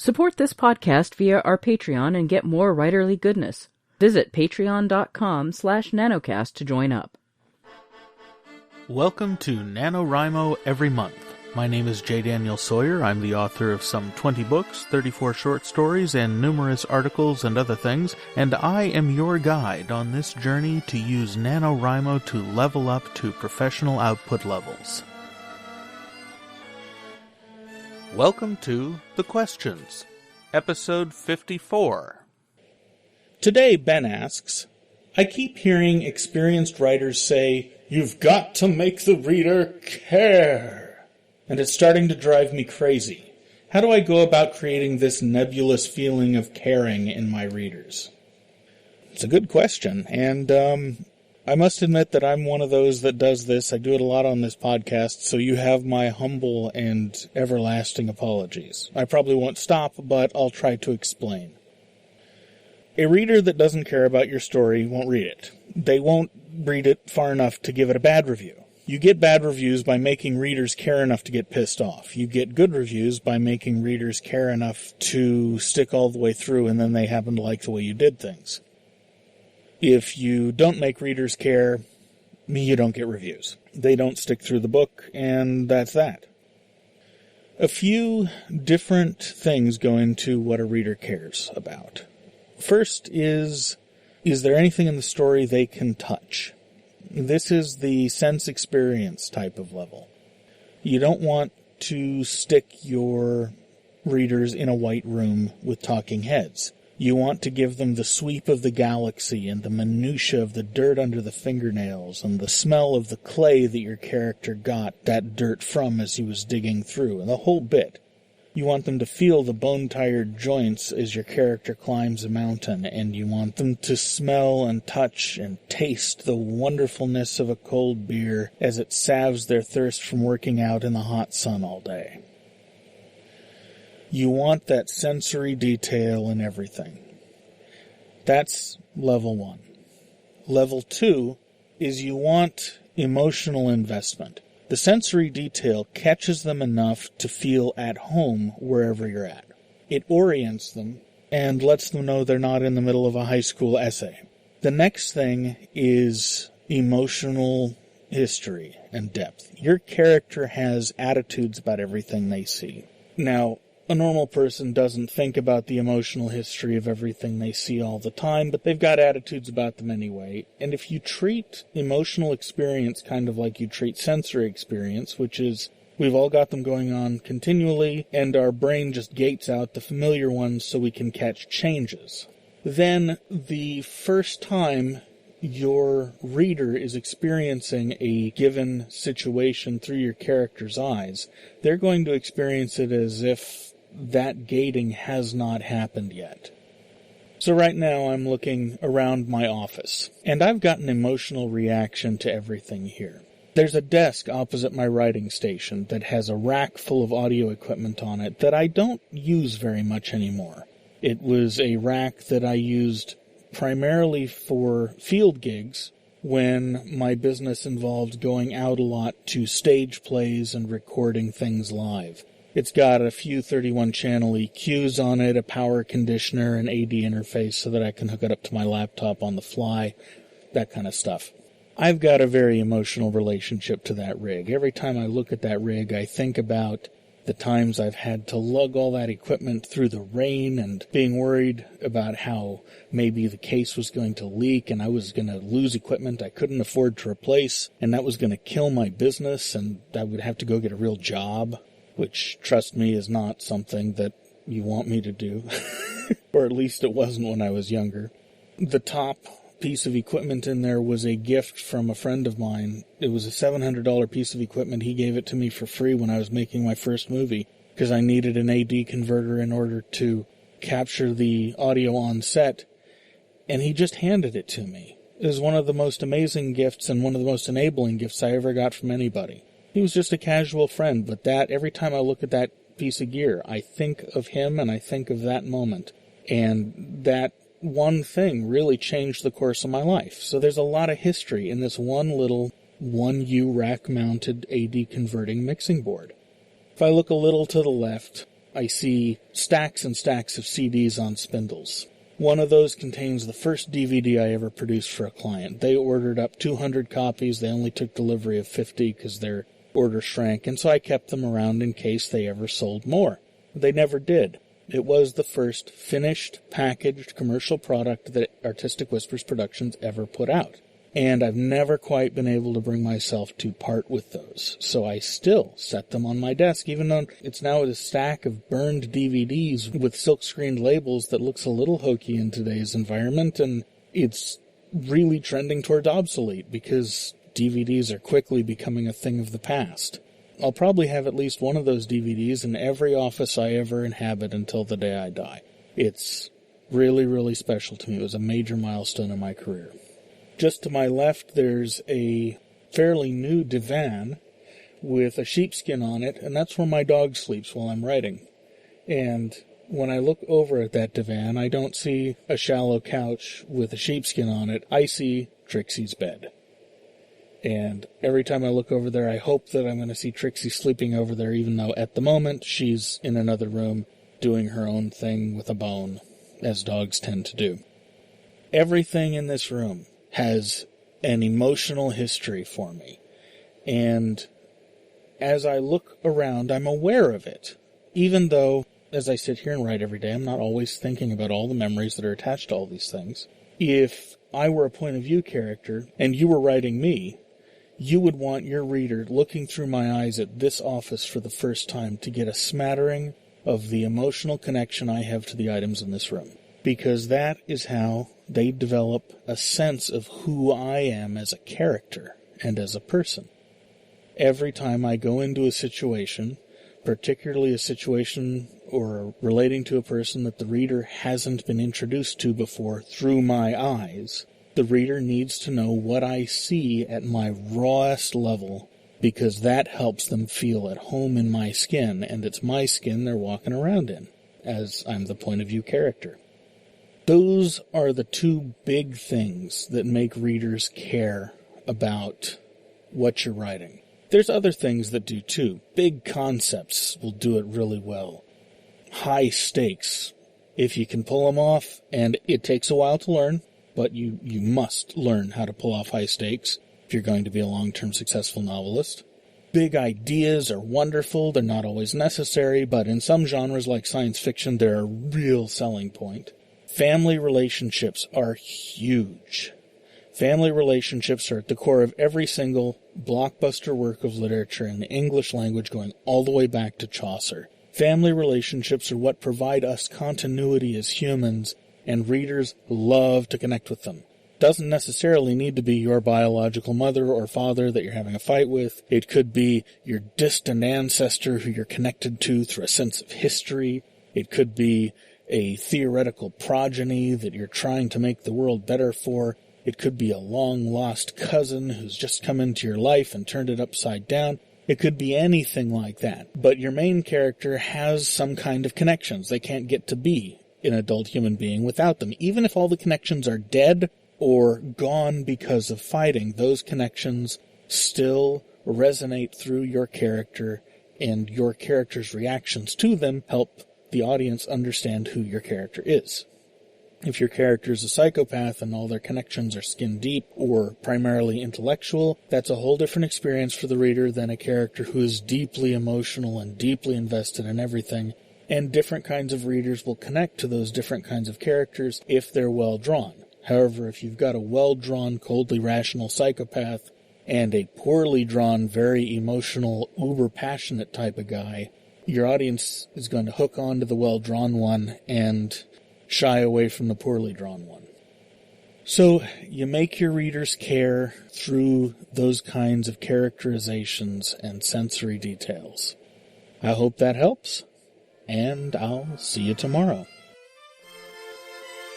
Support this podcast via our Patreon and get more writerly goodness. Visit patreon.com/nanocast to join up. Welcome to NaNoWriMo Every Month. My name is J. Daniel Sawyer. I'm the author of some 20 books, 34 short stories, and numerous articles and other things, and I am your guide on this journey to use NaNoWriMo to level up to professional output levels. Welcome to The Questions, Episode 54. Today, Ben asks, I keep hearing experienced writers say, "You've got to make the reader care," and it's starting to drive me crazy. How do I go about creating this nebulous feeling of caring in my readers? It's a good question, and I must admit that I'm one of those that does this. I do it a lot on this podcast, so you have my humble and everlasting apologies. I probably won't stop, but I'll try to explain. A reader that doesn't care about your story won't read it. They won't read it far enough to give it a bad review. You get bad reviews by making readers care enough to get pissed off. You get good reviews by making readers care enough to stick all the way through, and then they happen to like the way you did things. If you don't make readers care, you don't get reviews. They don't stick through the book, and that's that. A few different things go into what a reader cares about. First is there anything in the story they can touch? This is the sense experience type of level. You don't want to stick your readers in a white room with talking heads. You want to give them the sweep of the galaxy and the minutiae of the dirt under the fingernails and the smell of the clay that your character got that dirt from as he was digging through, and the whole bit. You want them to feel the bone-tired joints as your character climbs a mountain, and you want them to smell and touch and taste the wonderfulness of a cold beer as it salves their thirst from working out in the hot sun all day. You want that sensory detail in everything. That's level 1. Level 2 is you want emotional investment. The sensory detail catches them enough to feel at home wherever you're at. It orients them and lets them know they're not in the middle of a high school essay. The next thing is emotional history and depth. Your character has attitudes about everything they see. Now, a normal person doesn't think about the emotional history of everything they see all the time, but they've got attitudes about them anyway. And if you treat emotional experience kind of like you treat sensory experience, which is we've all got them going on continually, and our brain just gates out the familiar ones so we can catch changes, then the first time your reader is experiencing a given situation through your character's eyes, they're going to experience it as if that gating has not happened yet. So right now I'm looking around my office, and I've got an emotional reaction to everything here. There's a desk opposite my writing station that has a rack full of audio equipment on it that I don't use very much anymore. It was a rack that I used primarily for field gigs when my business involved going out a lot to stage plays and recording things live. It's got a few 31-channel EQs on it, a power conditioner, an AD interface so that I can hook it up to my laptop on the fly, that kind of stuff. I've got a very emotional relationship to that rig. Every time I look at that rig, I think about the times I've had to lug all that equipment through the rain and being worried about how maybe the case was going to leak and I was going to lose equipment I couldn't afford to replace, and that was going to kill my business and I would have to go get a real job, which, trust me, is not something that you want me to do. Or at least it wasn't when I was younger. The top piece of equipment in there was a gift from a friend of mine. It was a $700 piece of equipment. He gave it to me for free when I was making my first movie, because I needed an AD converter in order to capture the audio on set, and he just handed it to me. It was one of the most amazing gifts and one of the most enabling gifts I ever got from anybody. He was just a casual friend, but that, every time I look at that piece of gear, I think of him and I think of that moment. And that one thing really changed the course of my life. So there's a lot of history in this one little 1U rack-mounted AD converting mixing board. If I look a little to the left, I see stacks and stacks of CDs on spindles. One of those contains the first DVD I ever produced for a client. They ordered up 200 copies. They only took delivery of 50 because their order shrank, and so I kept them around in case they ever sold more. They never did. It was the first finished, packaged commercial product that Artistic Whispers Productions ever put out. And I've never quite been able to bring myself to part with those. So I still set them on my desk, even though it's now a stack of burned DVDs with silk-screened labels that looks a little hokey in today's environment, and it's really trending toward obsolete because DVDs are quickly becoming a thing of the past. I'll probably have at least one of those DVDs in every office I ever inhabit until the day I die. It's really, really special to me. It was a major milestone in my career. Just to my left, there's a fairly new divan with a sheepskin on it, and that's where my dog sleeps while I'm writing. And when I look over at that divan, I don't see a shallow couch with a sheepskin on it. I see Trixie's bed. And every time I look over there, I hope that I'm going to see Trixie sleeping over there, even though at the moment she's in another room doing her own thing with a bone, as dogs tend to do. Everything in this room has an emotional history for me. And as I look around, I'm aware of it. Even though, as I sit here and write every day, I'm not always thinking about all the memories that are attached to all these things. If I were a point of view character, and you were writing me, you would want your reader looking through my eyes at this office for the first time to get a smattering of the emotional connection I have to the items in this room. Because that is how they develop a sense of who I am as a character and as a person. Every time I go into a situation, particularly a situation or relating to a person that the reader hasn't been introduced to before through my eyes, the reader needs to know what I see at my rawest level, because that helps them feel at home in my skin, and it's my skin they're walking around in, as I'm the point of view character. Those are the two big things that make readers care about what you're writing. There's other things that do too. Big concepts will do it really well. High stakes, if you can pull them off, and it takes a while to learn, but you must learn how to pull off high stakes if you're going to be a long-term successful novelist. Big ideas are wonderful. They're not always necessary, but in some genres like science fiction, they're a real selling point. Family relationships are huge. Family relationships are at the core of every single blockbuster work of literature in the English language going all the way back to Chaucer. Family relationships are what provide us continuity as humans, and readers love to connect with them. Doesn't necessarily need to be your biological mother or father that you're having a fight with. It could be your distant ancestor who you're connected to through a sense of history. It could be a theoretical progeny that you're trying to make the world better for. It could be a long-lost cousin who's just come into your life and turned it upside down. It could be anything like that. But your main character has some kind of connections. They can't get to be an adult human being without them. Even if all the connections are dead or gone because of fighting, those connections still resonate through your character, and your character's reactions to them help the audience understand who your character is. If your character is a psychopath and all their connections are skin deep or primarily intellectual, that's a whole different experience for the reader than a character who is deeply emotional and deeply invested in everything. And different kinds of readers will connect to those different kinds of characters if they're well drawn. However, if you've got a well-drawn, coldly rational psychopath and a poorly drawn, very emotional, uber-passionate type of guy, your audience is going to hook on to the well-drawn one and shy away from the poorly drawn one. So you make your readers care through those kinds of characterizations and sensory details. I hope that helps, and I'll see you tomorrow.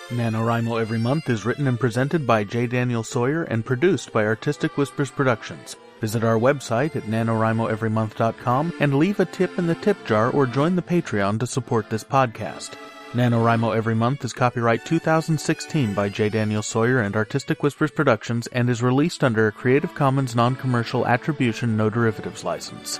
NaNoWriMo Every Month is written and presented by J. Daniel Sawyer and produced by Artistic Whispers Productions. Visit our website at NaNoWriMoEveryMonth.com and leave a tip in the tip jar or join the Patreon to support this podcast. NaNoWriMo Every Month is copyright 2016 by J. Daniel Sawyer and Artistic Whispers Productions and is released under a Creative Commons Non-Commercial Attribution No Derivatives license.